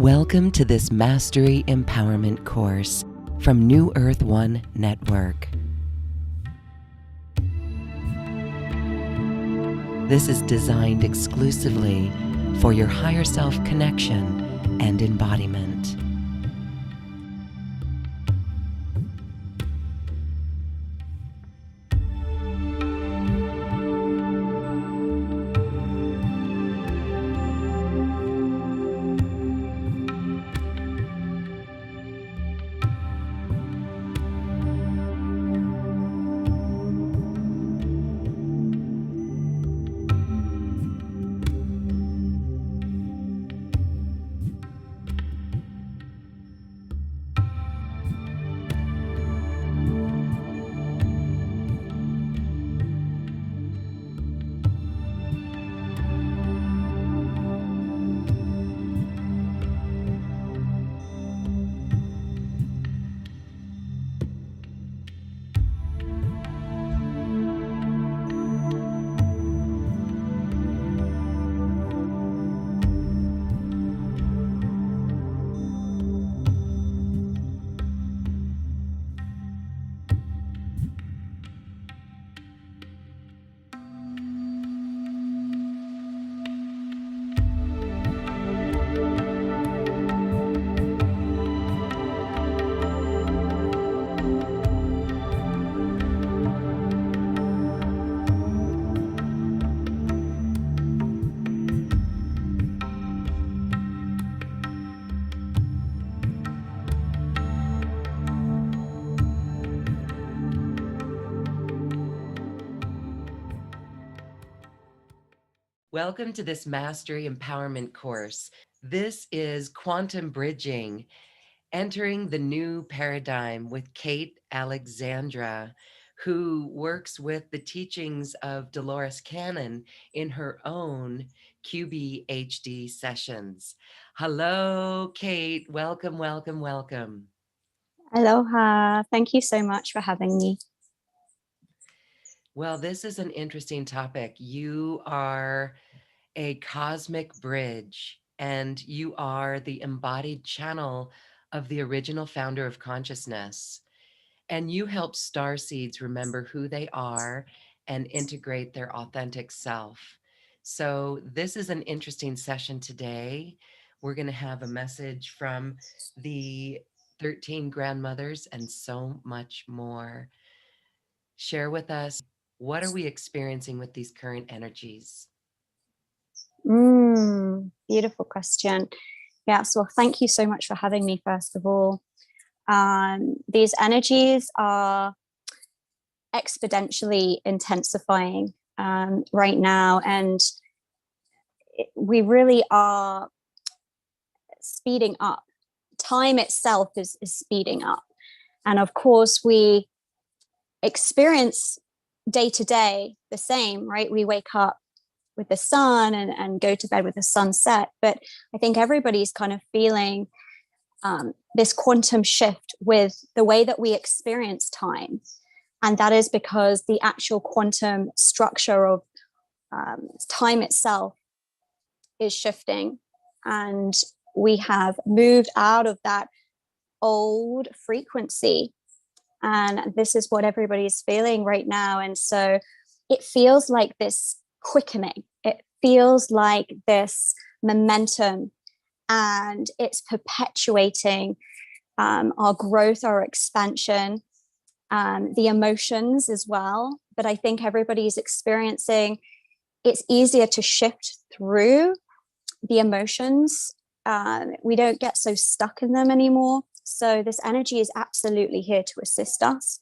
Welcome to this Mastery Empowerment course from New Earth One Network. This is designed exclusively for your higher self connection and embodiment. Welcome to this Mastery Empowerment course. This is Quantum Bridging, entering the new paradigm with Kate Alexandra, who works with the teachings of Dolores Cannon in her own QBHD sessions. Hello, Kate. Welcome, welcome, welcome. Aloha. Thank you so much for having me. Well, this is an interesting topic. You are a cosmic bridge, and you are the embodied channel of the original founder of consciousness. And you help star seeds remember who they are and integrate their authentic self. So, this is an interesting session today. We're going to have a message from the 13 grandmothers and so much more. Share with us, what are we experiencing with these current energies? Beautiful question. Yes, well, thank you so much for having me, first of all. These energies are exponentially intensifying right now, and we really are speeding up. Time itself is speeding up. And of course, we experience day to day the same, right? We wake up with the sun and go to bed with the sunset. But I think everybody's kind of feeling this quantum shift with the way that we experience time. And that is because the actual quantum structure of time itself is shifting. And we have moved out of that old frequency. And this is what everybody's feeling right now. And so it feels like this quickening. It feels like this momentum, and it's perpetuating our growth, our expansion, the emotions as well. But I think everybody's experiencing, it's easier to shift through the emotions. We don't get so stuck in them anymore. So this energy is absolutely here to assist us.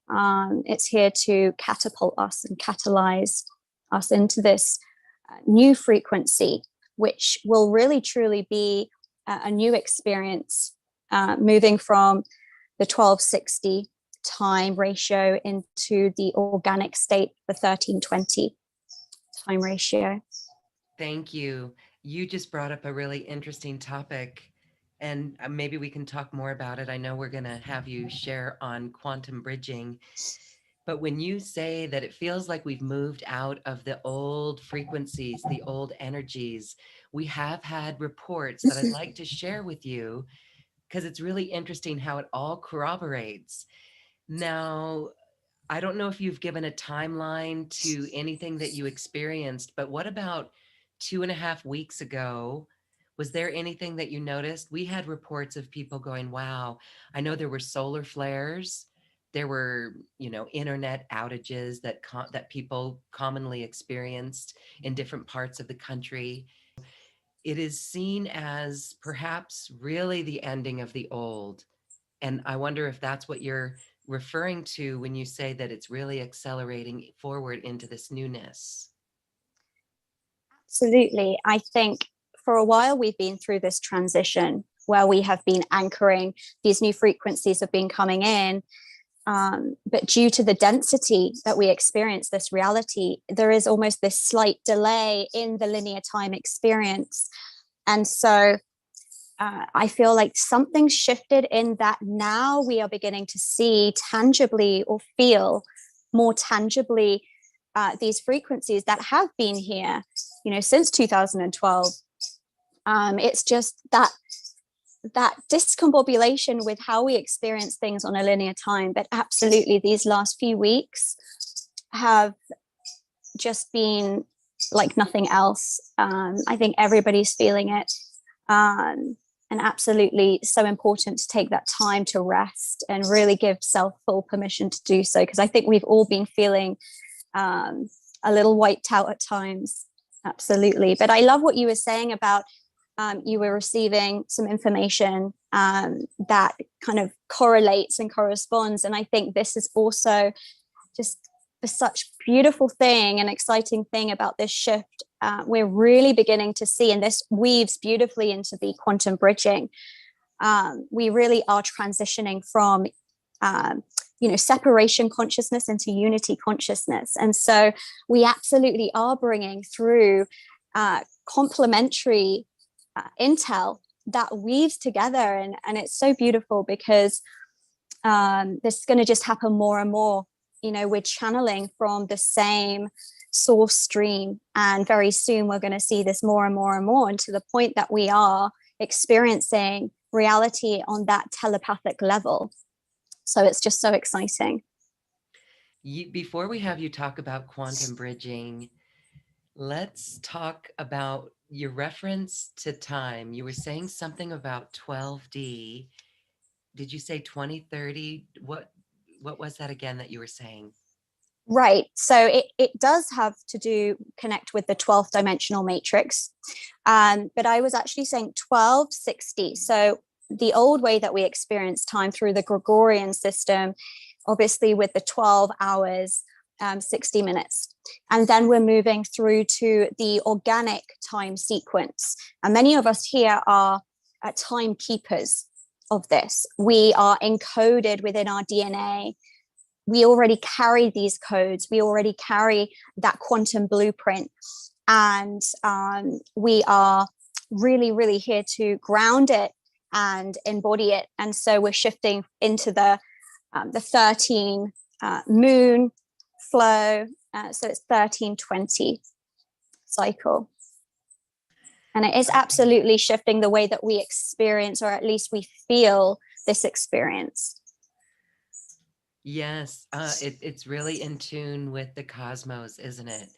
It's here to catapult us and catalyze us into this new frequency, which will really truly be a new experience, moving from the 1260 time ratio into the organic state, the 1320 time ratio. Thank you. You just brought up a really interesting topic, and maybe we can talk more about it. I know we're going to have you share on quantum bridging. But when you say that it feels like we've moved out of the old frequencies, the old energies, we have had reports that I'd like to share with you because it's really interesting how it all corroborates. Now, I don't know if you've given a timeline to anything that you experienced, but what about 2.5 weeks ago? Was there anything that you noticed? We had reports of people going, wow, I know there were solar flares. There were, internet outages that people commonly experienced in different parts of the country. It is seen as perhaps really the ending of the old. And I wonder if that's what you're referring to when you say that it's really accelerating forward into this newness. Absolutely. I think for a while we've been through this transition where we have been anchoring, these new frequencies have been coming in. But due to the density that we experience this reality, there is almost this slight delay in the linear time experience. And so I feel like something shifted in that now we are beginning to see tangibly or feel more tangibly these frequencies that have been here, since 2012. It's just that discombobulation with how we experience things on a linear time. But absolutely, these last few weeks have just been like nothing else. I think everybody's feeling it. And absolutely so important to take that time to rest and really give self full permission to do so, because I think we've all been feeling a little wiped out at times. Absolutely. But I love what you were saying about you were receiving some information that kind of correlates and corresponds. And I think this is also just the such beautiful thing and exciting thing about this shift. We're really beginning to see, and this weaves beautifully into the quantum bridging. We really are transitioning from separation consciousness into unity consciousness. And so we absolutely are bringing through complementary intel that weaves together. And it's so beautiful because this is going to just happen more and more. We're channeling from the same source stream, and very soon we're going to see this more and more and more, and to the point that we are experiencing reality on that telepathic level. So it's just so exciting. Before we have you talk about quantum bridging, let's talk about your reference to time. You were saying something about 12D. Did you say 2030? What was that again that you were saying? Right. So it does have to connect with the 12th dimensional matrix. But I was actually saying 1260. So the old way that we experience time through the Gregorian system, obviously with the 12 hours, 60 minutes. And then we're moving through to the organic time sequence. And many of us here are timekeepers of this. We are encoded within our DNA. We already carry these codes. We already carry that quantum blueprint. And we are really, really here to ground it and embody it. And so we're shifting into the 13 moon flow. So it's 1320 cycle. And it is absolutely shifting the way that we experience, or at least we feel this experience. Yes, it's really in tune with the cosmos, isn't it?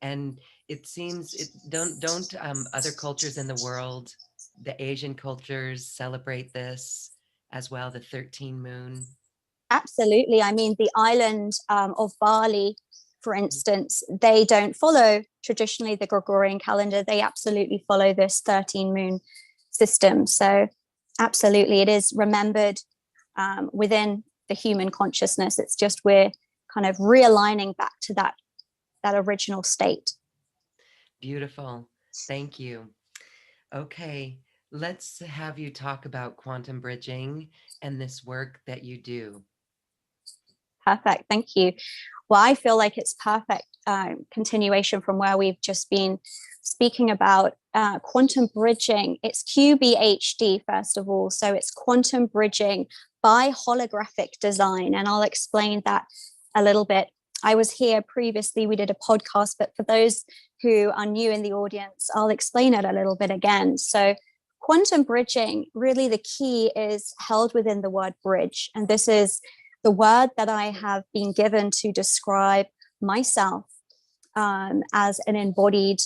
And it seems don't other cultures in the world, the Asian cultures, celebrate this as well, the 13 moon? Absolutely. I mean, the island of Bali, for instance, they don't follow traditionally the Gregorian calendar. They absolutely follow this 13 moon system. So absolutely, it is remembered within the human consciousness. It's just we're kind of realigning back to that original state. Beautiful. Thank you. Okay, let's have you talk about quantum bridging and this work that you do. Perfect. Thank you. Well, I feel like it's perfect continuation from where we've just been speaking about quantum bridging. It's QBHD, first of all. So it's quantum bridging by holographic design. And I'll explain that a little bit. I was here previously, we did a podcast, but for those who are new in the audience, I'll explain it a little bit again. So quantum bridging, really the key is held within the word bridge. And this is the word that I have been given to describe myself as an embodied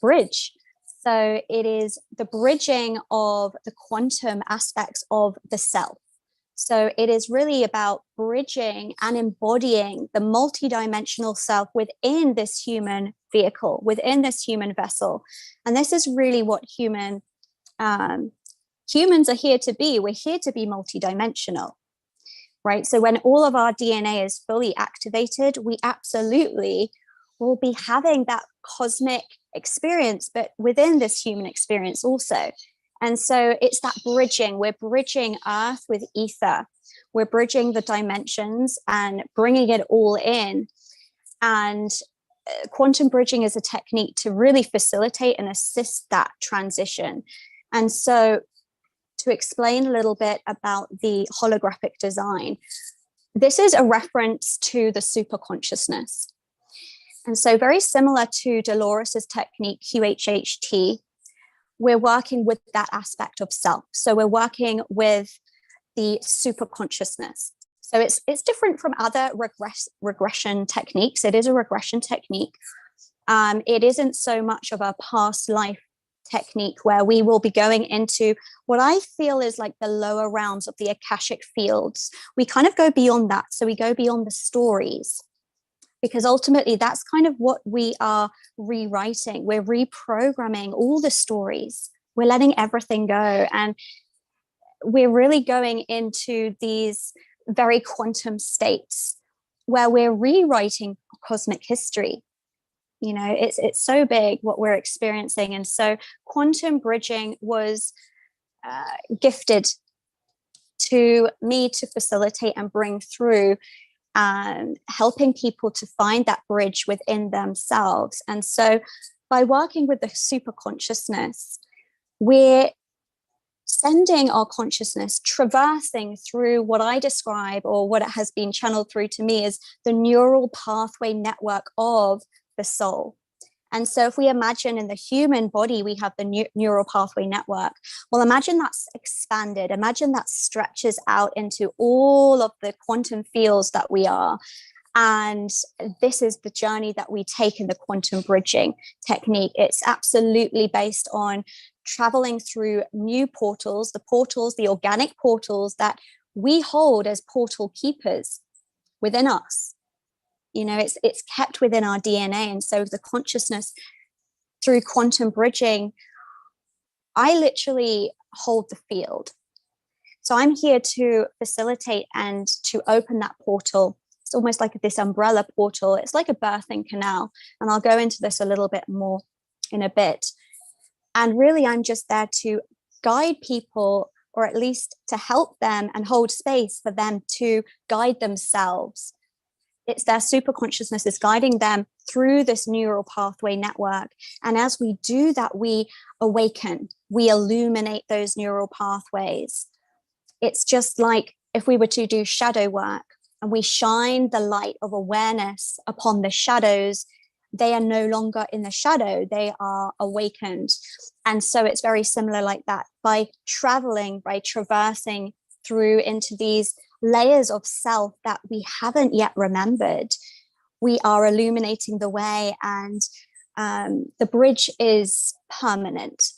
bridge. So it is the bridging of the quantum aspects of the self. So it is really about bridging and embodying the multidimensional self within this human vehicle, within this human vessel. And this is really what humans are here to be. We're here to be multidimensional, right? So when all of our DNA is fully activated, we absolutely will be having that cosmic experience, but within this human experience also. And so it's that bridging. We're bridging earth with ether. We're bridging the dimensions and bringing it all in. And quantum bridging is a technique to really facilitate and assist that transition. And so to explain a little bit about the holographic design, this is a reference to the superconsciousness. And so very similar to Dolores's technique, QBHD, we're working with that aspect of self. So we're working with the super consciousness. So it's different from other regression techniques. It is a regression technique. It isn't so much of a past life technique where we will be going into what I feel is like the lower realms of the Akashic fields. We kind of go beyond that. So we go beyond the stories, because ultimately that's kind of what we are rewriting. We're reprogramming all the stories. We're letting everything go. And we're really going into these very quantum states where we're rewriting cosmic history. You know, it's so big what we're experiencing. And so quantum bridging was gifted to me to facilitate and bring through, helping people to find that bridge within themselves. And so by working with the super consciousness, we're sending our consciousness, traversing through what I describe, or what it has been channeled through to me, is the neural pathway network of the soul. And so if we imagine in the human body, we have the neural pathway network. Well, imagine that's expanded. Imagine that stretches out into all of the quantum fields that we are. And this is the journey that we take in the quantum bridging technique. It's absolutely based on traveling through new portals, the organic portals that we hold as portal keepers within us. You know, it's kept within our DNA. And so the consciousness through quantum bridging, I literally hold the field. So I'm here to facilitate and to open that portal. It's almost like this umbrella portal. It's like a birthing canal. And I'll go into this a little bit more in a bit. And really, I'm just there to guide people, or at least to help them and hold space for them to guide themselves. It's their super consciousness is guiding them through this neural pathway network. And as we do that, we awaken, we illuminate those neural pathways. It's just like if we were to do shadow work and we shine the light of awareness upon the shadows, they are no longer in the shadow, they are awakened. And so it's very similar like that. By traveling, by traversing through into these layers of self that we haven't yet remembered, we are illuminating the way. And the bridge is permanent.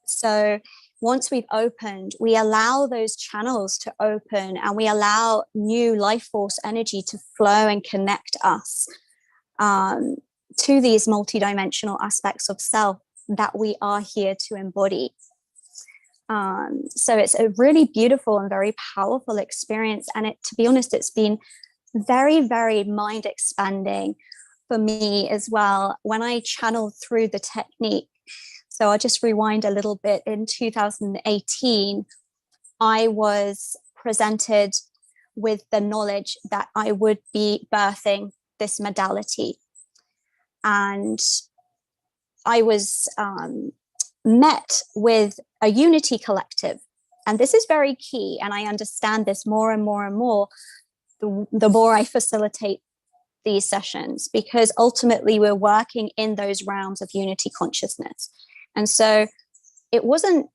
So once we've opened, we allow those channels to open, and we allow new life force energy to flow and connect us to these multidimensional aspects of self that we are here to embody. So it's a really beautiful and very powerful experience. And to be honest, it's been very, very mind expanding for me as well when I channeled through the technique. So I'll just rewind a little bit. In 2018, I was presented with the knowledge that I would be birthing this modality. And I was met with a unity collective. And this is very key. And I understand this more and more and more. the more I facilitate these sessions, because ultimately we're working in those realms of unity consciousness. And so it wasn't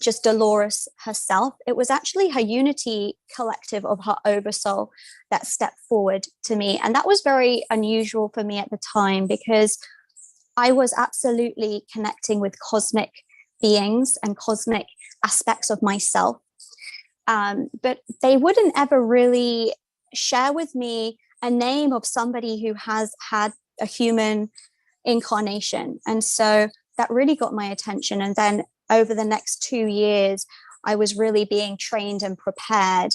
just Dolores herself, it was actually her unity collective of her oversoul that stepped forward to me. And that was very unusual for me at the time, because I was absolutely connecting with cosmic beings and cosmic aspects of myself. But they wouldn't ever really share with me a name of somebody who has had a human incarnation. And so that really got my attention. And then over the next 2 years, I was really being trained and prepared.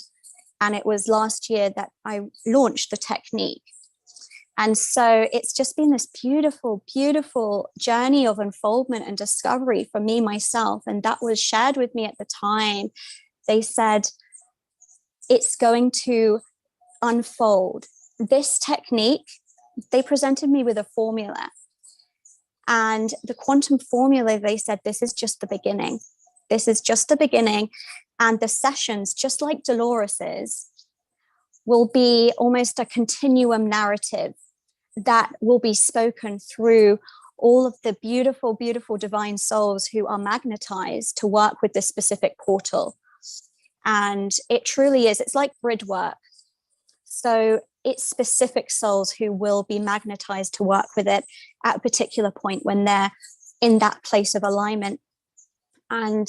And it was last year that I launched the technique. And so it's just been this beautiful, beautiful journey of unfoldment and discovery for me, myself. And that was shared with me at the time. They said, it's going to unfold. This technique, they presented me with a formula. And the quantum formula, they said, this is just the beginning. This is just the beginning. And the sessions, just like Dolores's, will be almost a continuum narrative that will be spoken through all of the beautiful, beautiful divine souls who are magnetized to work with this specific portal. And it truly is, it's like grid work. So it's specific souls who will be magnetized to work with it at a particular point when they're in that place of alignment. And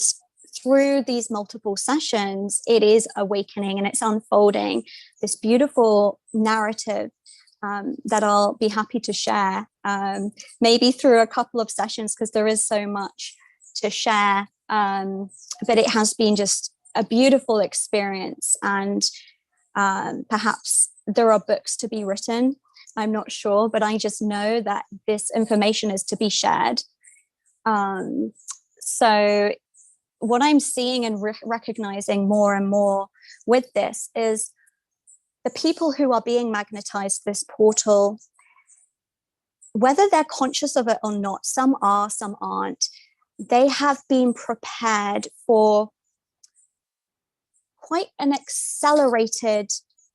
through these multiple sessions, it is awakening and it's unfolding this beautiful narrative that I'll be happy to share, maybe through a couple of sessions, because there is so much to share. But it has been just a beautiful experience. And perhaps there are books to be written. I'm not sure, but I just know that this information is to be shared. So what I'm seeing and recognizing more and more with this is the people who are being magnetized to this portal, whether they're conscious of it or not, some are, some aren't, they have been prepared for quite an accelerated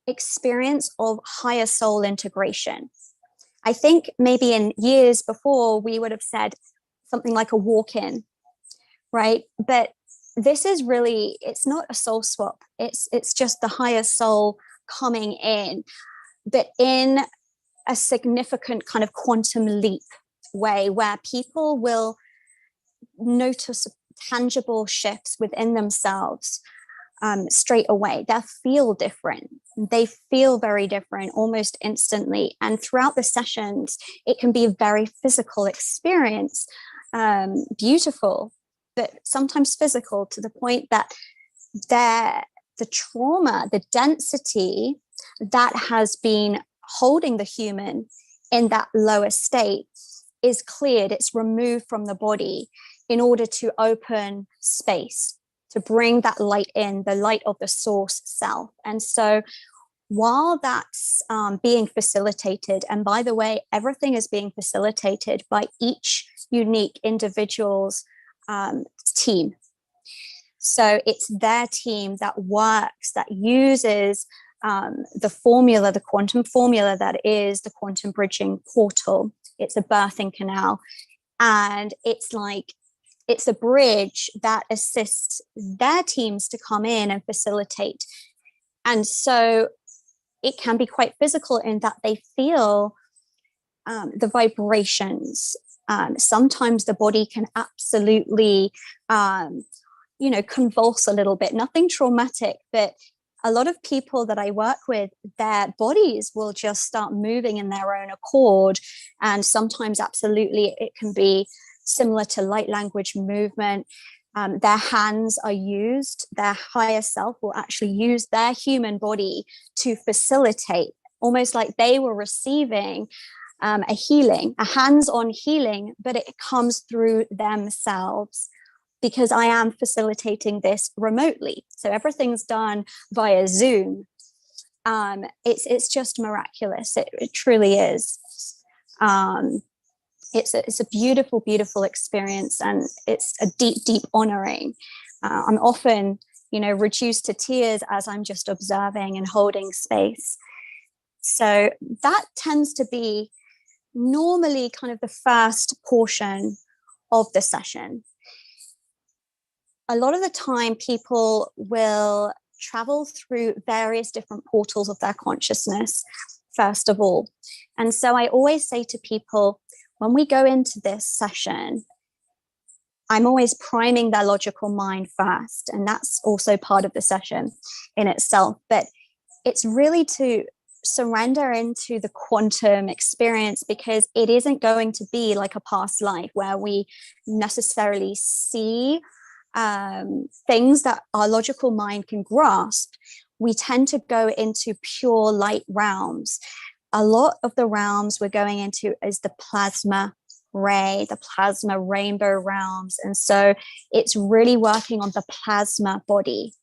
experience of higher soul integration. I think maybe in years before we would have said something like a walk-in, right? But this is really, it's not a soul swap. It's just the higher soul coming in, but in a significant kind of quantum leap way where people will notice tangible shifts within themselves straight away. They'll feel different. They feel very different almost instantly. And throughout the sessions, it can be a very physical experience, beautiful, but sometimes physical, to the point that the trauma, the density that has been holding the human in that lower state is cleared. It's removed from the body in order to open space, to bring that light in, the light of the source self. And so while that's being facilitated, and by the way, everything is being facilitated by each unique individual's team. So it's their team that works, that uses the formula, the quantum formula that is the quantum bridging portal. It's a birthing canal. And it's a bridge that assists their teams to come in and facilitate. And so it can be quite physical in that they feel the vibrations. Sometimes the body can absolutely, convulse a little bit, nothing traumatic, but a lot of people that I work with, their bodies will just start moving in their own accord. And sometimes absolutely it can be similar to light language movement. Their hands are used, their higher self will actually use their human body to facilitate, almost like they were receiving a healing, a hands-on healing, but it comes through themselves, because I am facilitating this remotely. So everything's done via Zoom. It's just miraculous. It truly is. It's a beautiful, beautiful experience, and it's a deep, deep honoring. I'm often, reduced to tears as I'm just observing and holding space. So that tends to be normally kind of the first portion of the session. A lot of the time, people will travel through various different portals of their consciousness, first of all. And so I always say to people, when we go into this session, I'm always priming their logical mind first. And that's also part of the session in itself. But it's really to surrender into the quantum experience, because it isn't going to be like a past life where we necessarily see things that our logical mind can grasp. We tend to go into pure light realms. A lot of the realms we're going into is the plasma ray, the plasma rainbow realms. And so it's really working on the plasma body.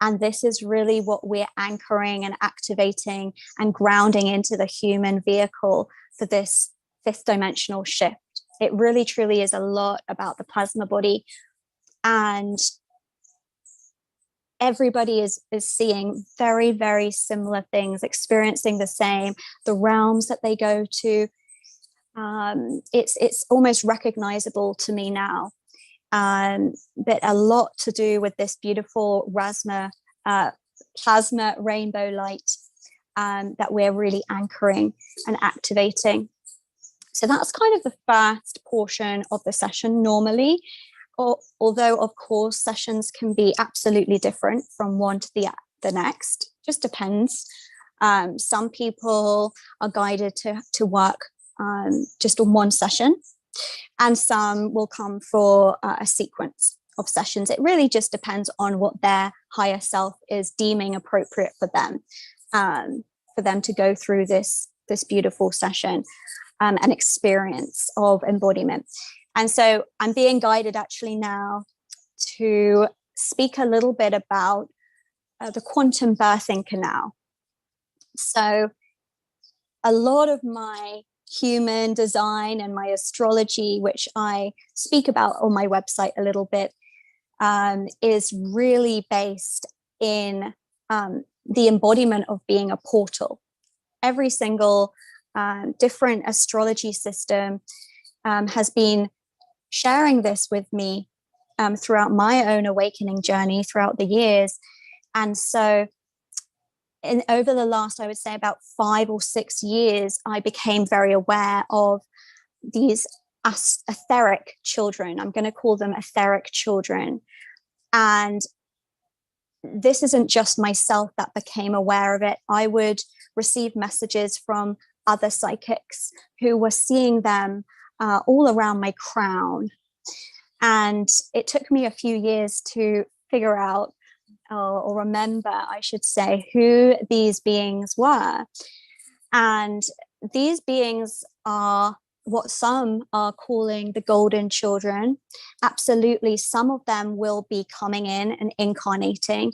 And this is really what we're anchoring and activating and grounding into the human vehicle for this fifth dimensional shift. It really, truly is a lot about the plasma body. And everybody is seeing very, very similar things, experiencing the same. The realms that they go to, it's almost recognizable to me now. But a lot to do with this beautiful plasma rainbow light that we're really anchoring and activating. So that's kind of the first portion of the session normally. Although, of course, sessions can be absolutely different from one to the next, just depends. Some people are guided to work just on one session, and some will come for a sequence of sessions. It really just depends on what their higher self is deeming appropriate for them to go through this beautiful session, an experience of embodiment. And so I'm being guided actually now to speak a little bit about the quantum birthing canal. So a lot of my human design and my astrology, which I speak about on my website a little bit, is really based in the embodiment of being a portal. Every single different astrology system has been sharing this with me throughout my own awakening journey throughout the years. And so over the last, I would say about 5 or 6 years, I became very aware of these etheric children. I'm going to call them etheric children. And this isn't just myself that became aware of it. I would receive messages from other psychics who were seeing them all around my crown. And it took me a few years to figure out or remember, I should say, who these beings were. And these beings are what some are calling the golden children. Absolutely, some of them will be coming in and incarnating.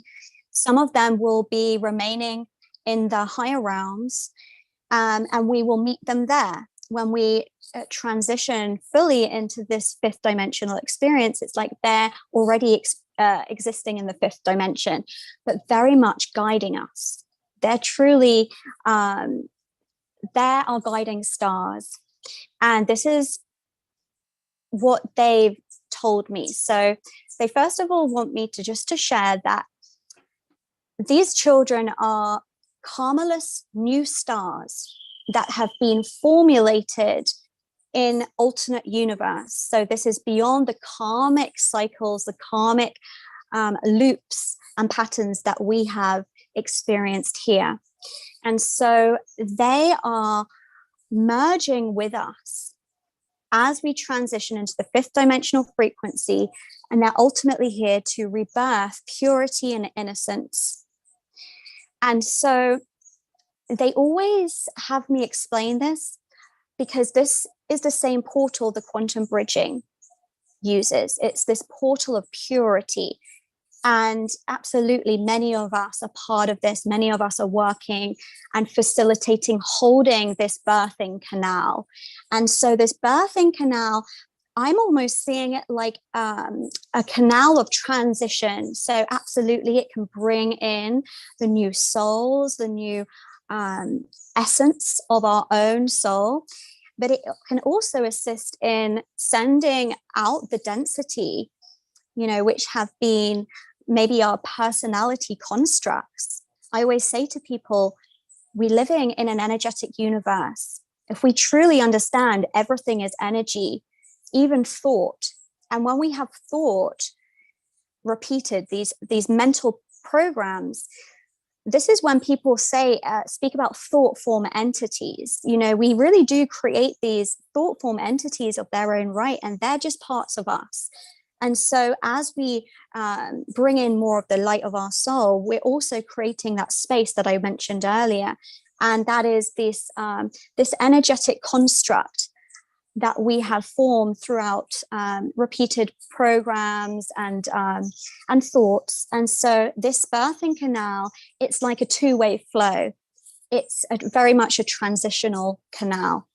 Some of them will be remaining in the higher realms, and we will meet them there. When we transition fully into this fifth dimensional experience, it's like they're already existing in the fifth dimension, but very much guiding us. They're truly, they're our guiding stars. And this is what they've told me. So they first of all want me to share that these children are karmaless new stars that have been formulated in alternate universe. So this is beyond the karmic cycles, the karmic loops and patterns that we have experienced here. And so they are merging with us as we transition into the fifth dimensional frequency, and they're ultimately here to rebirth purity and innocence. And so they always have me explain this, because this is the same portal the quantum bridging uses. It's this portal of purity. And absolutely, many of us are part of this. Many of us are working and facilitating, holding this birthing canal. And so this birthing canal, I'm almost seeing it like a canal of transition. So absolutely, it can bring in the new souls, the new essence of our own soul, but it can also assist in sending out the density, which have been maybe our personality constructs. I always say to people, we're living in an energetic universe. If we truly understand everything is energy, even thought, and when we have thought repeated, these mental programs, this is when people speak about thought form entities. We really do create these thought form entities of their own right, and they're just parts of us. And so as we bring in more of the light of our soul, we're also creating that space that I mentioned earlier. And that is this energetic construct that we have formed throughout repeated programs and thoughts. And so this birthing canal, it's like a two-way flow. It's very much a transitional canal.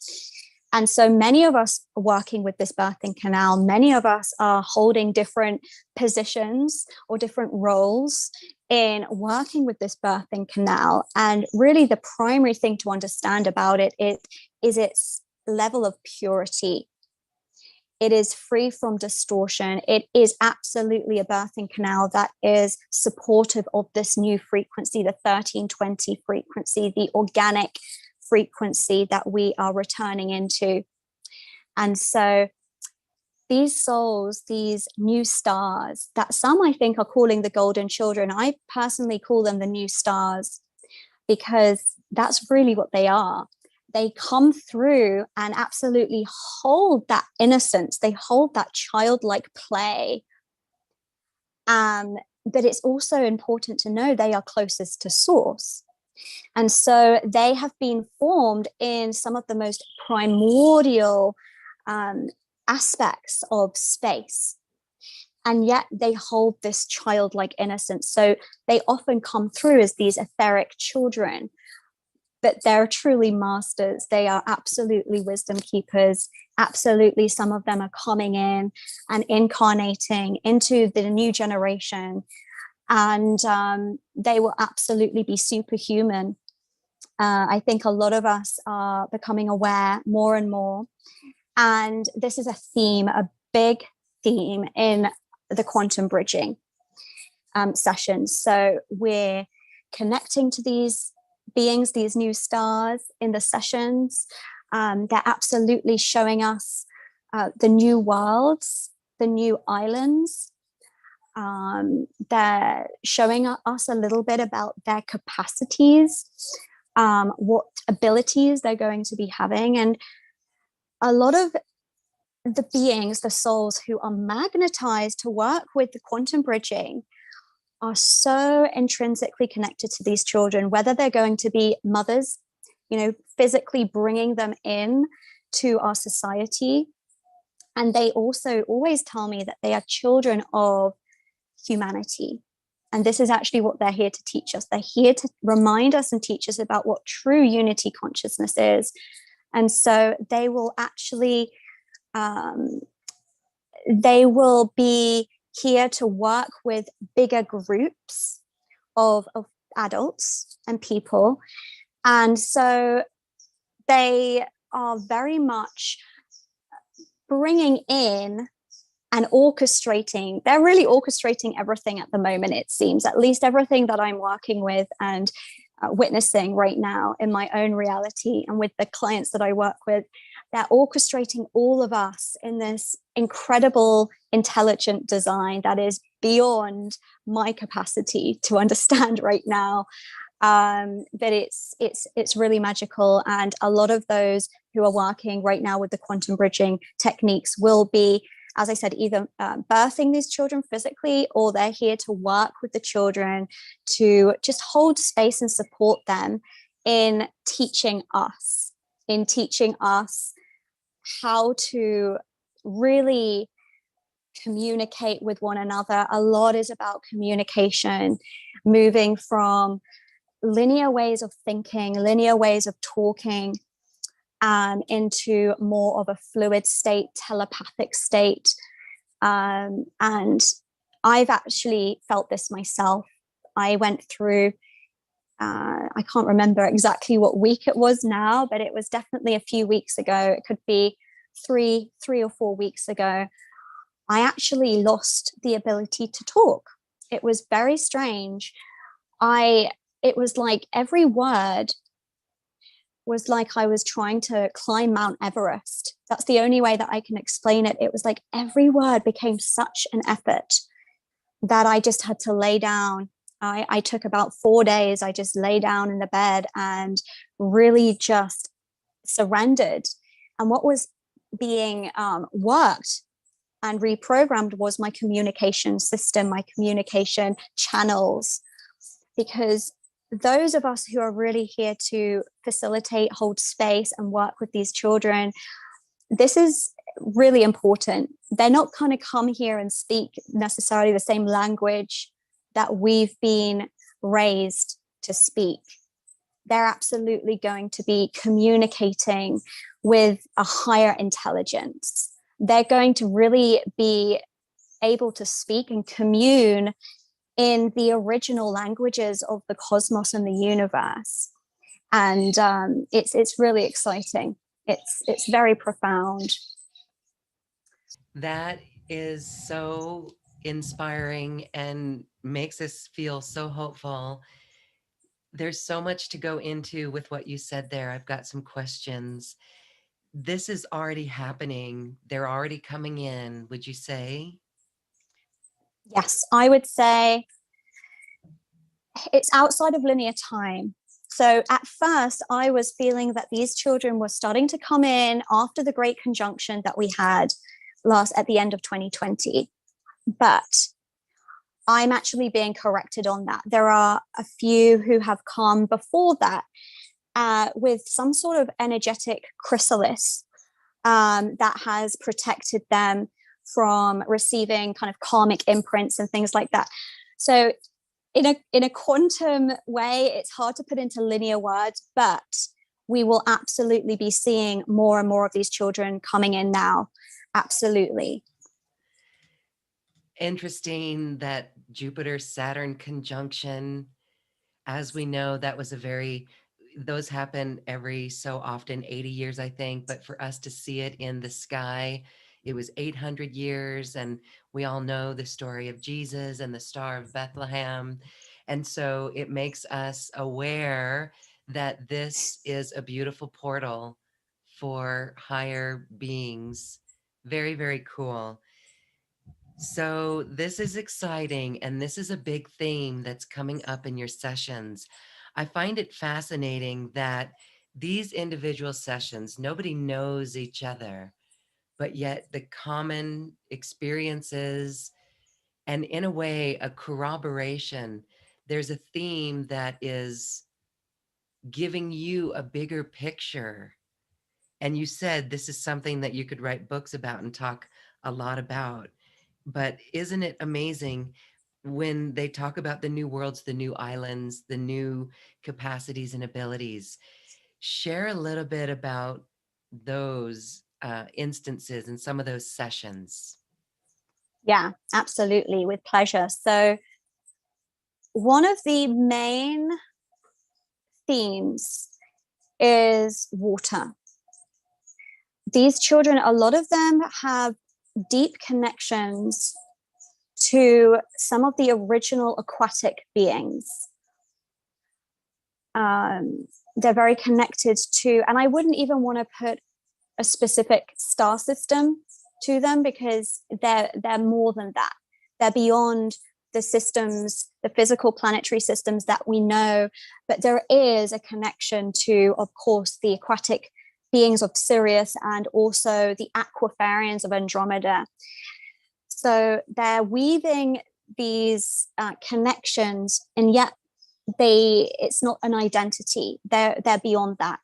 And so many of us are working with this birthing canal. Many of us are holding different positions or different roles in working with this birthing canal. And really the primary thing to understand about it is its level of purity. It is free from distortion. It is absolutely a birthing canal that is supportive of this new frequency, the 1320 frequency, the organic frequency that we are returning into. And so these souls, these new stars that some I think are calling the golden children, I personally call them the new stars, because that's really what they are. They come through and absolutely hold that innocence. They hold that childlike play. But it's also important to know they are closest to source. And so they have been formed in some of the most primordial aspects of space. And yet they hold this childlike innocence. So they often come through as these etheric children, but they're truly masters. They are absolutely wisdom keepers. Absolutely, some of them are coming in and incarnating into the new generation. And they will absolutely be superhuman. I think a lot of us are becoming aware more and more. And this is a theme, a big theme in the quantum bridging sessions. So we're connecting to these beings, these new stars in the sessions. They're absolutely showing us the new worlds, the new islands. They're showing us a little bit about their capacities, what abilities they're going to be having. And a lot of the beings, the souls who are magnetized to work with the quantum bridging, are so intrinsically connected to these children, whether they're going to be mothers, physically bringing them in to our society. And they also always tell me that they are children of humanity. And this is actually what they're here to teach us. They're here to remind us and teach us about what true unity consciousness is. And so they will actually, they will be here to work with bigger groups of adults and people. And so they are very much bringing in and orchestrating. They're really orchestrating everything at the moment, it seems, at least everything that I'm working with and witnessing right now in my own reality and with the clients that I work with. They're orchestrating all of us in this incredible, intelligent design that is beyond my capacity to understand right now. But it's really magical. And a lot of those who are working right now with the quantum bridging techniques will be, as I said, either birthing these children physically, or they're here to work with the children to just hold space and support them in teaching us how to really communicate with one another. A lot is about communication, moving from linear ways of thinking, linear ways of talking, into more of a fluid state, telepathic state. And I've actually felt this myself. I went through I can't remember exactly what week it was now, but it was definitely a few weeks ago. It could be three or 4 weeks ago. I actually lost the ability to talk. It was very strange. It was like every word was like I was trying to climb Mount Everest. That's the only way that I can explain it. It was like every word became such an effort that I just had to lay down. I took about 4 days. I just lay down in the bed and really just surrendered. And what was being worked and reprogrammed was my communication system, my communication channels, because those of us who are really here to facilitate, hold space, and work with these children, this is really important. They're not going to come here and speak necessarily the same language that we've been raised to speak. They're absolutely going to be communicating with a higher intelligence. They're going to really be able to speak and commune in the original languages of the cosmos and the universe. And it's really exciting. It's very profound. That is so inspiring and makes us feel so hopeful. There's so much to go into with what you said there. I've got some questions. This is already happening. They're already coming in, would you say? Yes, I would say it's outside of linear time. So at first, I was feeling that these children were starting to come in after the great conjunction that we had at the end of 2020. But I'm actually being corrected on that. There are a few who have come before that with some sort of energetic chrysalis that has protected them from receiving kind of karmic imprints and things like that. So in a quantum way, it's hard to put into linear words, but we will absolutely be seeing more and more of these children coming in now. Absolutely. Interesting that Jupiter-Saturn conjunction, as we know, those happen every so often, 80 years, I think, but for us to see it in the sky, it was 800 years, and we all know the story of Jesus and the Star of Bethlehem. And so it makes us aware that this is a beautiful portal for higher beings. Very, very cool. So this is exciting, and this is a big theme that's coming up in your sessions. I find it fascinating that these individual sessions, nobody knows each other, but yet the common experiences and, in a way, a corroboration. There's a theme that is giving you a bigger picture. And you said this is something that you could write books about and talk a lot about. But isn't it amazing when they talk about the new worlds, the new islands, the new capacities and abilities? Share a little bit about those instances and some of those sessions. Yeah, absolutely, with pleasure. So one of the main themes is water. These children, a lot of them have deep connections to some of the original aquatic beings. They're very connected to, and I wouldn't even want to put a specific star system to them, because they're more than that. They're beyond the systems, the physical planetary systems that we know, but there is a connection to, of course, the aquatic beings of Sirius and also the aquafarians of Andromeda. So they're weaving these connections, and yet it's not an identity. They're beyond that.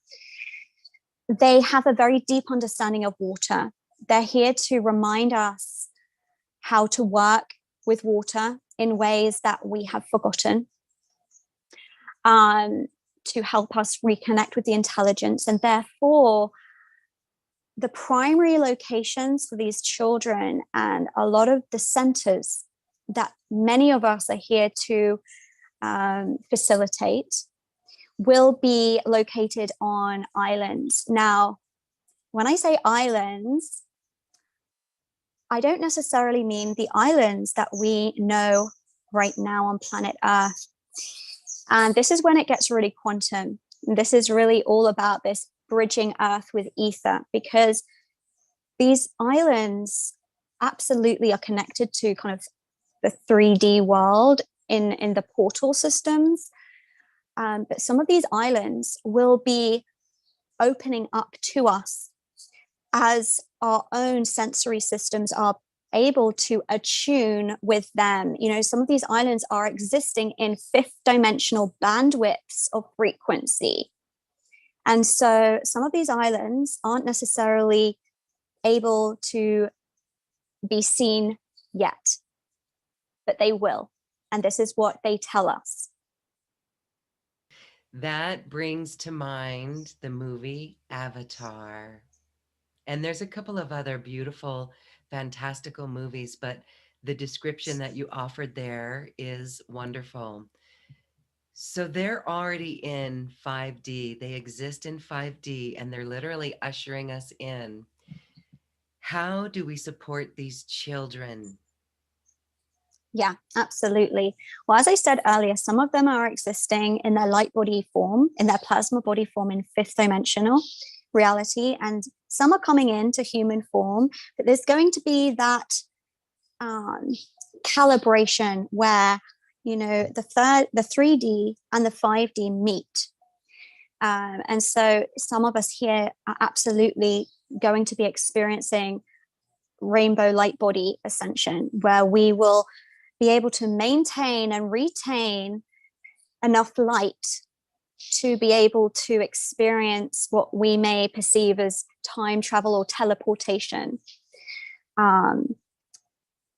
They have a very deep understanding of water. They're here to remind us how to work with water in ways that we have forgotten, to help us reconnect with the intelligence. And therefore, the primary locations for these children and a lot of the centers that many of us are here to facilitate will be located on islands. Now, when I say islands, I don't necessarily mean the islands that we know right now on planet Earth. And this is when it gets really quantum. This is really all about this bridging Earth with ether, because these islands absolutely are connected to kind of the 3D world in the portal systems. But some of these islands will be opening up to us as our own sensory systems are able to attune with them. You know, some of these islands are existing in fifth dimensional bandwidths of frequency. And so some of these islands aren't necessarily able to be seen yet, but they will. And this is what they tell us. That brings to mind the movie Avatar. And there's a couple of other beautiful, fantastical movies, but the description that you offered there is wonderful. So they're already in 5D. They exist in 5D, and they're literally ushering us in. How do we support these children? Yeah, absolutely. Well, as I said earlier, some of them are existing in their light body form, in their plasma body form in fifth dimensional reality, and some are coming into human form. But there's going to be that um, calibration where, you know, the 3D and the 5D meet. And so some of us here are absolutely going to be experiencing rainbow light body ascension, where we will be able to maintain and retain enough light to be able to experience what we may perceive as time travel or teleportation. Um,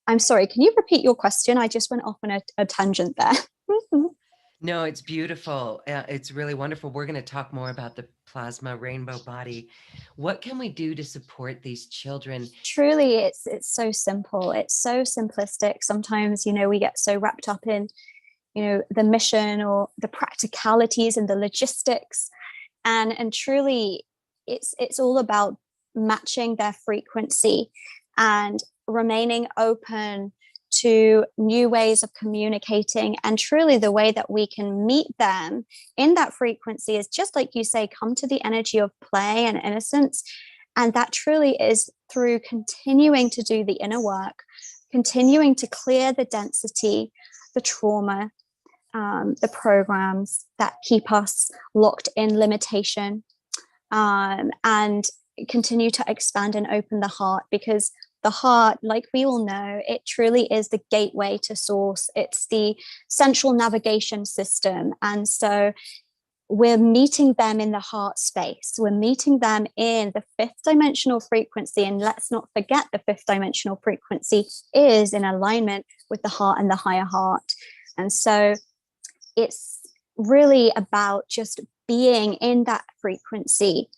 I'm sorry, can you repeat your question? I just went off on a tangent there. No, it's beautiful. It's really wonderful. We're going to talk more about the plasma rainbow body. What can we do to support these children? Truly, it's so simple. It's so simplistic. Sometimes, you know, we get so wrapped up in, you know, the mission or the practicalities and the logistics, and truly, it's all about matching their frequency and remaining open to new ways of communicating. And truly, the way that we can meet them in that frequency is just like you say, come to the energy of play and innocence. And that truly is through continuing to do the inner work, continuing to clear the density, the trauma, the programs that keep us locked in limitation, and continue to expand and open the heart, because the heart, like we all know, it truly is the gateway to source. It's the central navigation system. And so we're meeting them in the heart space. We're meeting them in the fifth dimensional frequency. And let's not forget, the fifth dimensional frequency is in alignment with the heart and the higher heart. And so it's really about just being in that frequency,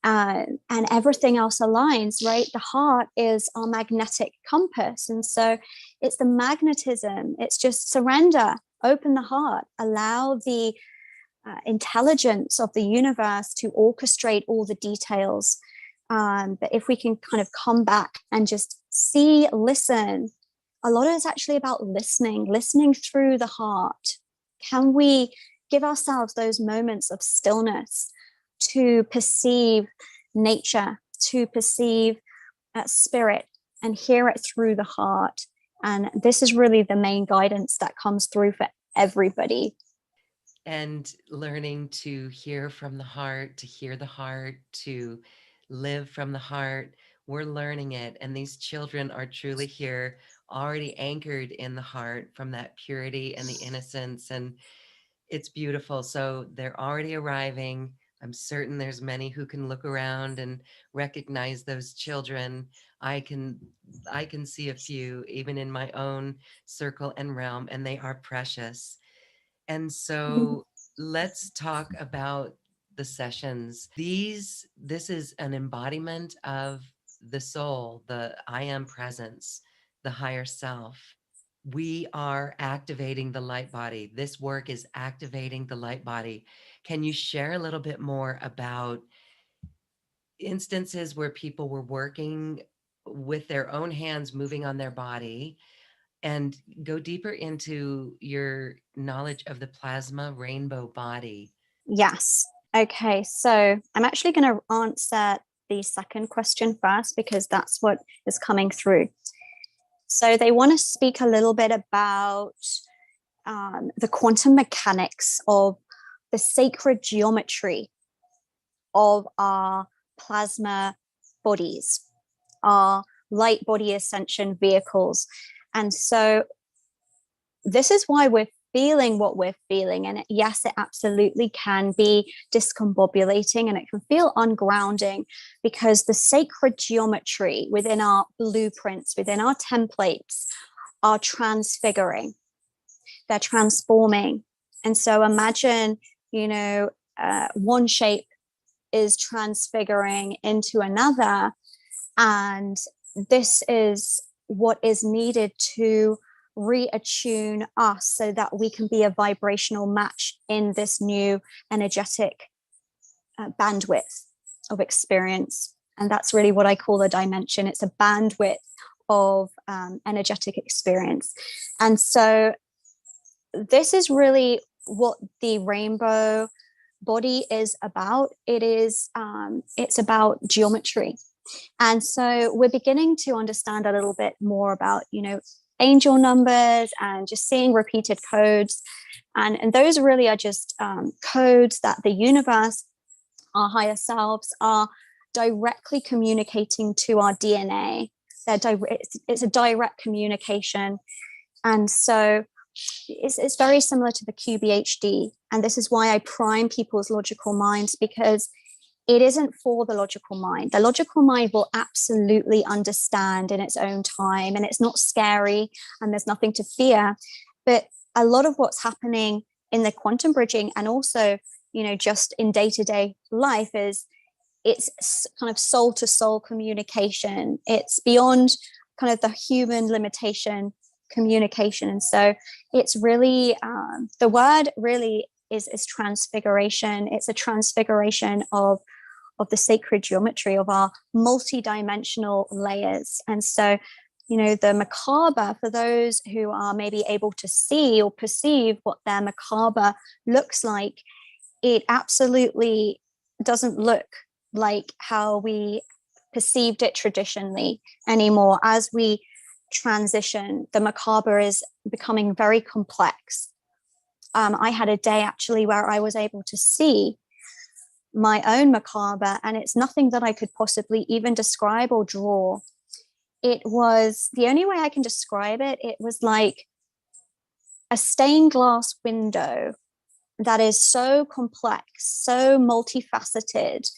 and everything else aligns, right? The heart is our magnetic compass. And so it's the magnetism, it's just surrender, open the heart, allow the intelligence of the universe to orchestrate all the details. But if we can kind of come back and just see, listen, a lot of it's actually about listening through the heart. Can we give ourselves those moments of stillness to perceive nature, to perceive spirit, and hear it through the heart? And this is really the main guidance that comes through for everybody. And learning to hear from the heart, to hear the heart, to live from the heart. We're learning it. And these children are truly here, already anchored in the heart from that purity and the innocence. And it's beautiful. So they're already arriving. I'm certain there's many who can look around and recognize those children. I can see a few even in my own circle and realm, and they are precious. And so let's talk about the sessions. This is an embodiment of the soul, the I am presence, the higher self. we are activating the light body. This work is activating the light body. Can you share a little bit more about instances where people were working with their own hands, moving on their body, and go deeper into your knowledge of the plasma rainbow body? Yes. Okay. So I'm actually going to answer the second question first because that's what is coming through. So they want to speak a little bit about the quantum mechanics of the sacred geometry of our plasma bodies, our light body ascension vehicles. And so this is why we're feeling what we're feeling. And yes, it absolutely can be discombobulating and it can feel ungrounding because the sacred geometry within our blueprints, within our templates, are transfiguring, they're transforming. And so imagine, one shape is transfiguring into another. And this is what is needed to reattune us so that we can be a vibrational match in this new energetic bandwidth of experience. And that's really what I call a dimension. It's a bandwidth of energetic experience. And so this is really what the rainbow body is about. It's about geometry. And so we're beginning to understand a little bit more about, angel numbers and just seeing repeated codes. And those really are just codes that the universe, our higher selves, are directly communicating to our DNA. It's a direct communication. And so it's very similar to the QBHD. And this is why I prime people's logical minds, because it isn't for the logical mind. The logical mind will absolutely understand in its own time, and it's not scary and there's nothing to fear. But a lot of what's happening in the quantum bridging and also, just in day-to-day life is it's kind of soul to soul communication. It's beyond kind of the human limitation communication. And so it's really, the word really is transfiguration. It's a transfiguration of the sacred geometry of our multi-dimensional layers. And so, the macabre, for those who are maybe able to see or perceive what their macabre looks like, it absolutely doesn't look like how we perceived it traditionally anymore. As we transition, the macabre is becoming very complex. I had a day actually where I was able to see my own macabre, and it's nothing that I could possibly even describe or draw. It was the only way I can describe it. It was like a stained glass window that is so complex, so multifaceted,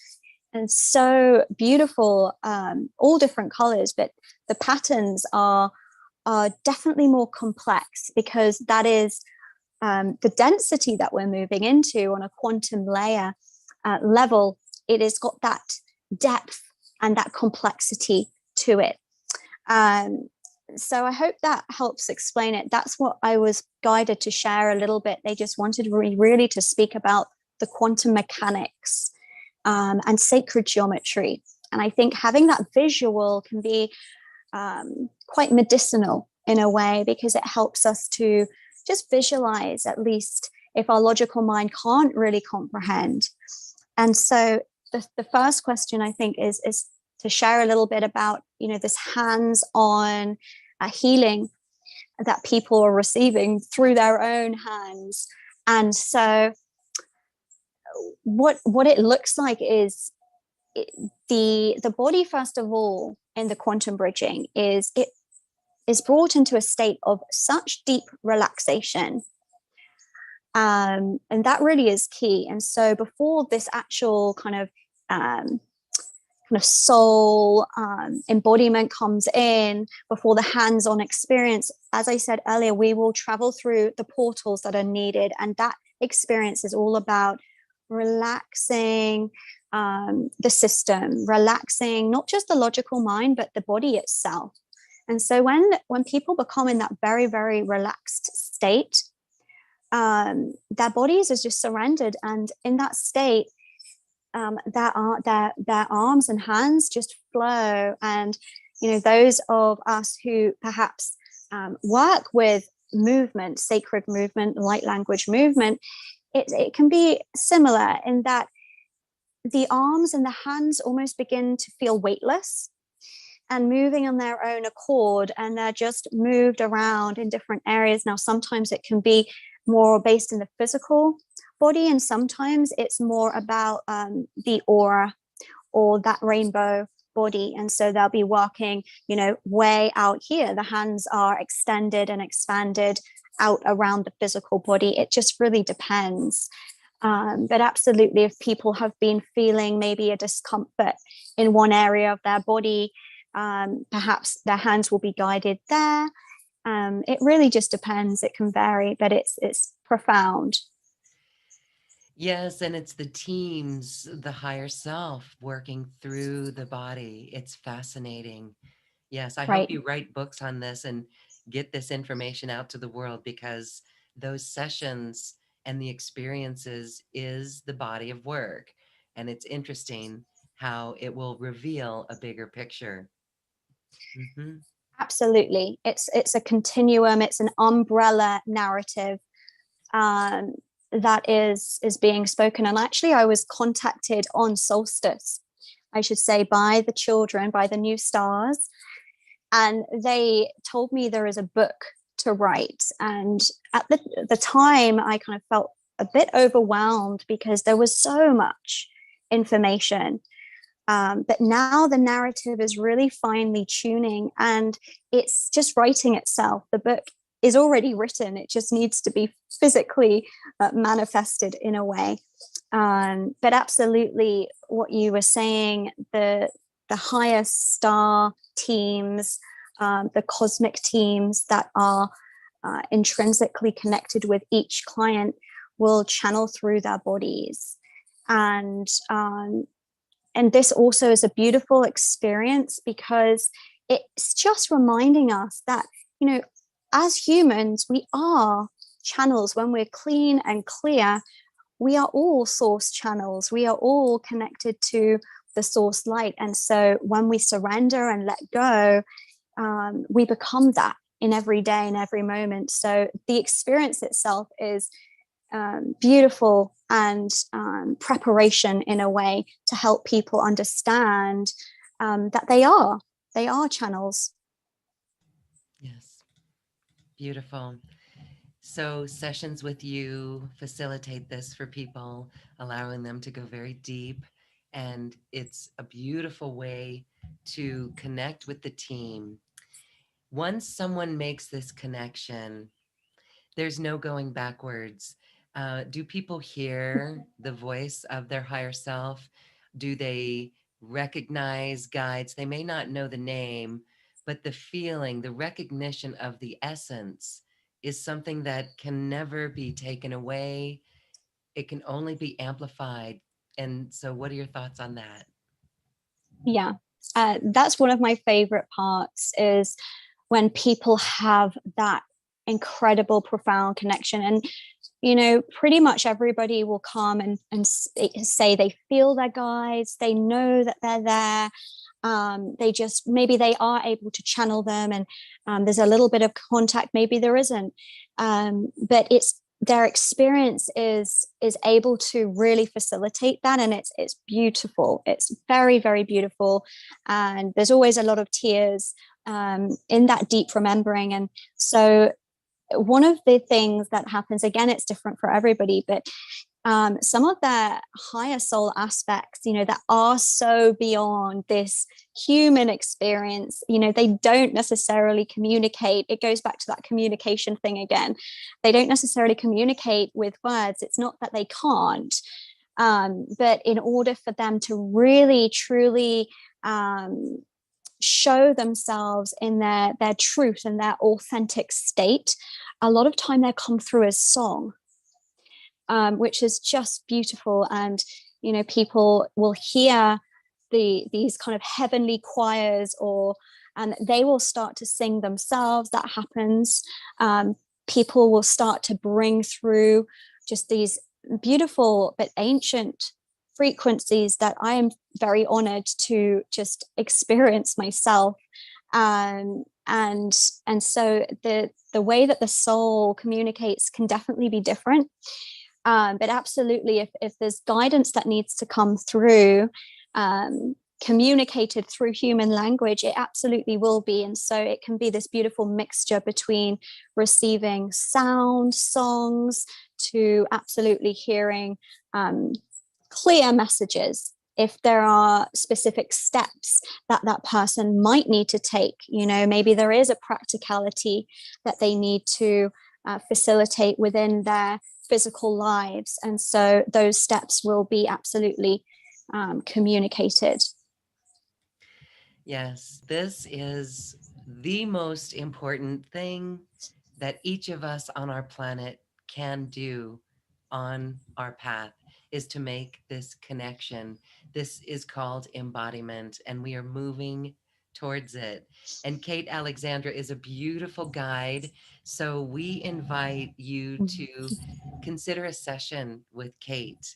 and so beautiful, all different colors, but the patterns are definitely more complex because that is the density that we're moving into on a quantum layer level. It has got that depth and that complexity to it. So I hope that helps explain it. That's what I was guided to share a little bit. They just wanted really to speak about the quantum mechanics and sacred geometry. And I think having that visual can be quite medicinal in a way, because it helps us to just visualize, at least if our logical mind can't really comprehend. And so the first question, I think, is to share a little bit about, this hands-on healing that people are receiving through their own hands. And so what it looks like is the body, first of all, in the quantum bridging is brought into a state of such deep relaxation. And that really is key. And so before this actual kind of soul embodiment comes in, before the hands-on experience, as I said earlier, we will travel through the portals that are needed. And that experience is all about relaxing the system, relaxing not just the logical mind, but the body itself. And so when people become in that very, very relaxed state, their bodies is just surrendered, and in that state, their arms and hands just flow. And those of us who perhaps work with movement, sacred movement, light language movement, it can be similar in that the arms and the hands almost begin to feel weightless and moving on their own accord, and they're just moved around in different areas. Now, sometimes it can be more based in the physical body, and sometimes it's more about the aura or that rainbow body. And so they'll be working, way out here. The hands are extended and expanded out around the physical body. It just really depends. But absolutely, if people have been feeling maybe a discomfort in one area of their body, perhaps their hands will be guided there. It really just depends. It can vary, but it's profound. Yes, and it's the teams, the higher self working through the body. It's fascinating. Yes, I hope Right. you write books on this and get this information out to the world, because those sessions and the experiences is the body of work. And it's interesting how it will reveal a bigger picture. Mhm. Absolutely. It's a continuum, it's an umbrella narrative um, that is being spoken. And actually, I was contacted on solstice, I should say, by the children, by the new stars, and they told me there is a book to write. And at the time, I kind of felt a bit overwhelmed because there was so much information. But now the narrative is really finely tuning, and it's just writing itself. The book is already written. It just needs to be physically manifested in a way. But absolutely, what you were saying, the highest star teams, the cosmic teams that are intrinsically connected with each client will channel through their bodies. And this also is a beautiful experience because it's just reminding us that, as humans, we are channels. When we're clean and clear, we are all source channels. We are all connected to the source light. And so when we surrender and let go, we become that in every day and every moment. So the experience itself is beautiful and preparation in a way to help people understand that they are channels. Yes, beautiful. So sessions with you facilitate this for people, allowing them to go very deep. And it's a beautiful way to connect with the team. Once someone makes this connection, there's no going backwards. Do people hear the voice of their higher self? Do they recognize guides? They may not know the name, but the feeling, the recognition of the essence is something that can never be taken away. It can only be amplified. And so, what are your thoughts on that? Yeah, that's one of my favorite parts, is when people have that incredible profound connection. And pretty much everybody will come and say they feel their guides, they know that they're there. They just, maybe they are able to channel them, and there's a little bit of contact, maybe there isn't. But it's their experience is able to really facilitate that, and it's beautiful. It's very, very beautiful, and there's always a lot of tears in that deep remembering. And so one of the things that happens, again, it's different for everybody, but some of their higher soul aspects, that are so beyond this human experience, they don't necessarily communicate. It goes back to that communication thing again. They don't necessarily communicate with words. It's not that they can't, but in order for them to really, truly show themselves in their truth and their authentic state, a lot of time they come through as song, which is just beautiful. And people will hear these kind of heavenly choirs or and they will start to sing themselves. That happens. People will start to bring through just these beautiful but ancient frequencies that I am very honored to just experience myself. And so the way that the soul communicates can definitely be different. But absolutely, if there's guidance that needs to come through, communicated through human language, it absolutely will be. And so it can be this beautiful mixture between receiving sound, songs, to absolutely hearing clear messages. If there are specific steps that that person might need to take, maybe there is a practicality that they need to facilitate within their physical lives. And so those steps will be absolutely communicated. Yes, this is the most important thing that each of us on our planet can do on our path, is to make this connection. This is called embodiment, and we are moving towards it. And Kate Alexandra is a beautiful guide. So we invite you to consider a session with Kate.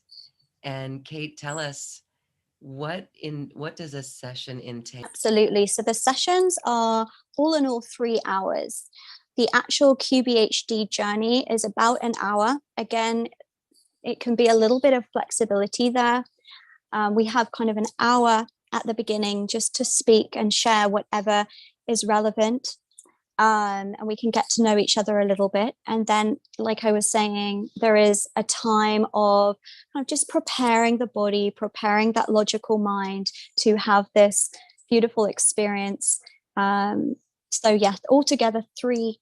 And Kate, tell us, what does a session entail? Absolutely. So the sessions are all in all 3 hours. The actual QBHD journey is about an hour. Again, it can be a little bit of flexibility there. We have kind of an hour at the beginning just to speak and share whatever is relevant. And we can get to know each other a little bit. And then, like I was saying, there is a time of kind of just preparing the body, preparing that logical mind to have this beautiful experience. So yeah, altogether three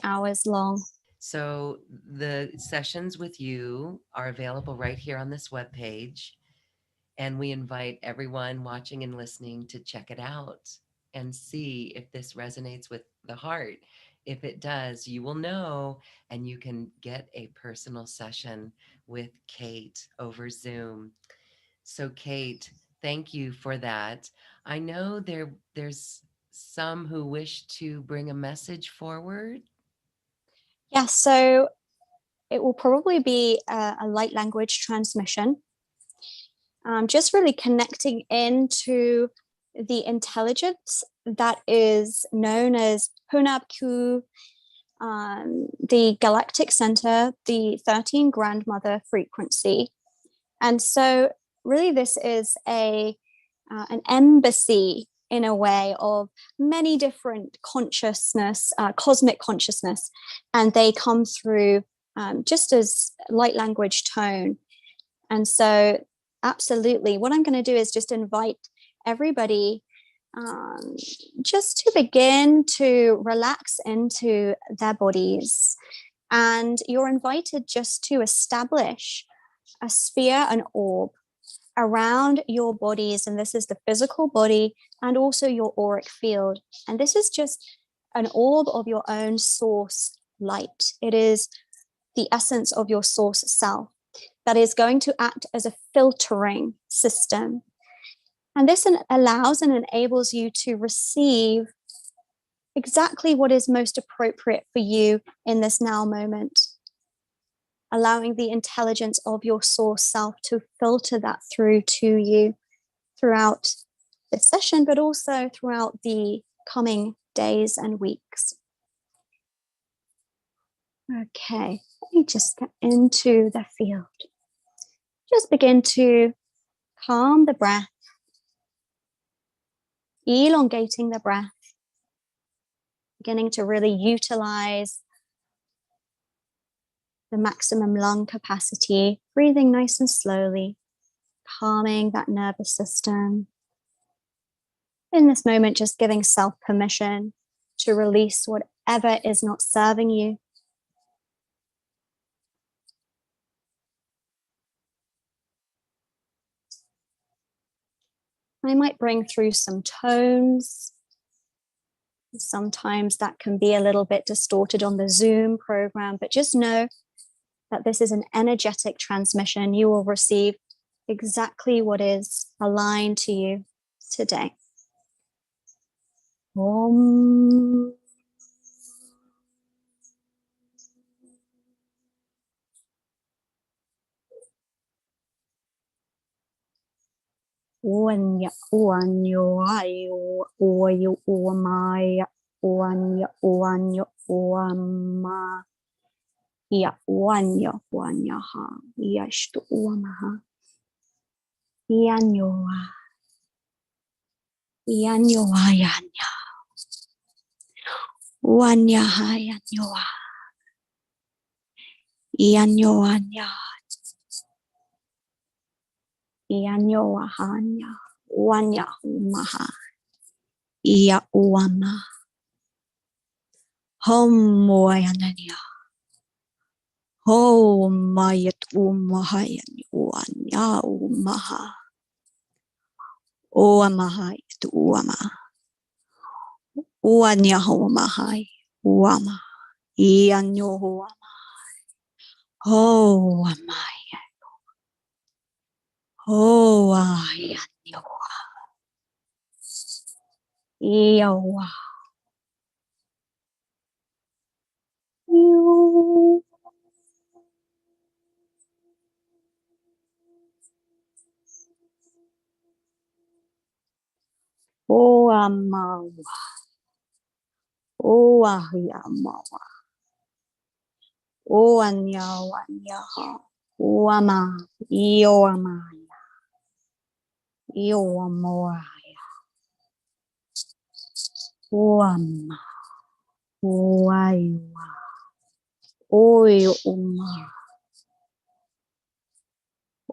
hours long. So the sessions with you are available right here on this webpage. And we invite everyone watching and listening to check it out and see if this resonates with the heart. If it does, you will know, and you can get a personal session with Kate over Zoom. So Kate, thank you for that. I know there's some who wish to bring a message forward. Yeah, so it will probably be a light language transmission. Just really connecting into the intelligence that is known as Hunabku, the galactic center, the 13 grandmother frequency. And so really this is an embassy in a way of many different consciousness, cosmic consciousness, and they come through just as light language tone. And so absolutely, what I'm going to do is just invite everybody just to begin to relax into their bodies. And you're invited just to establish a sphere, an orb around your bodies. And this is the physical body and also your auric field. And this is just an orb of your own source light. It is the essence of your source self that is going to act as a filtering system. And this allows and enables you to receive exactly what is most appropriate for you in this now moment, allowing the intelligence of your source self to filter that through to you throughout this session, but also throughout the coming days and weeks. Okay, let me just get into the field. Just begin to calm the breath, elongating the breath, beginning to really utilize the maximum lung capacity, breathing nice and slowly, calming that nervous system. In this moment, just giving self permission to release whatever is not serving you. I might bring through some tones. Sometimes that can be a little bit distorted on the Zoom program, but just know that this is an energetic transmission. You will receive exactly what is aligned to you today. Om. Uanya, uanyo, ayo, uayo, uamaya, uanya, uanyo, uama. Ya, uanya, uanyaha, yashtu, uamaha. Yanyoa, yanyoa, yanya. Uanyaha, yanyoa. Yanyoanya, yanyoa, hanya. Uanya, umaha. Ya, uama. Homoyananya. Ho mayat umahayan uanya umaha. Uamahayat uama. Uanya homahai. Uama. Ianyo uama. Ho amaya. Ho ayanyo. Iawa. O amawa. O ahiyamawa. O anyawa anyaha. O ama. Io amaya. Io amoaya. O ama. O aiwa. Oi uma.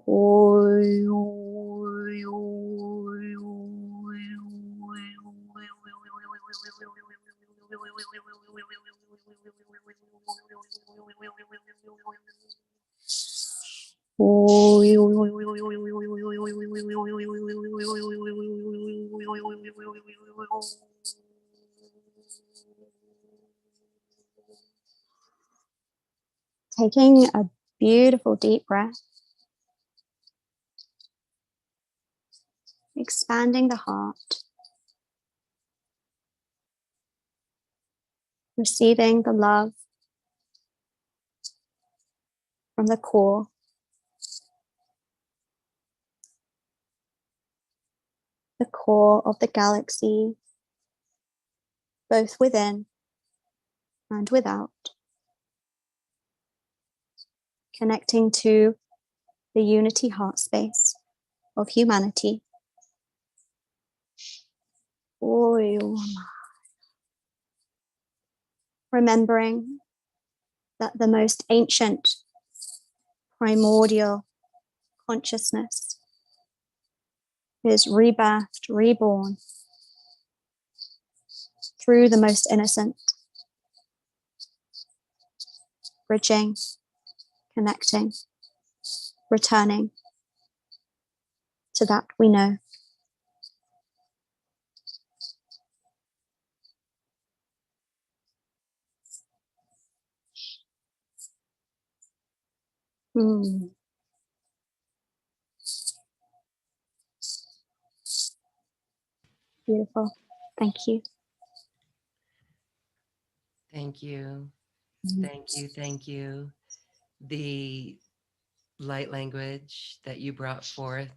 Oi oi oi Taking a beautiful deep breath, expanding the heart, receiving the love from the core, of the galaxy, both within and without, connecting to the unity heart space of humanity. Remembering that the most ancient, primordial consciousness is rebirthed, reborn through the most innocent, bridging, connecting, returning to that we know. Beautiful. Thank you. Thank you. Thank you. Thank you. The light language that you brought forth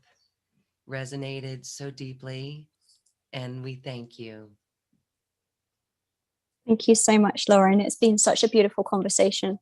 resonated so deeply, and we thank you. Thank you so much, Lauren. It's been such a beautiful conversation.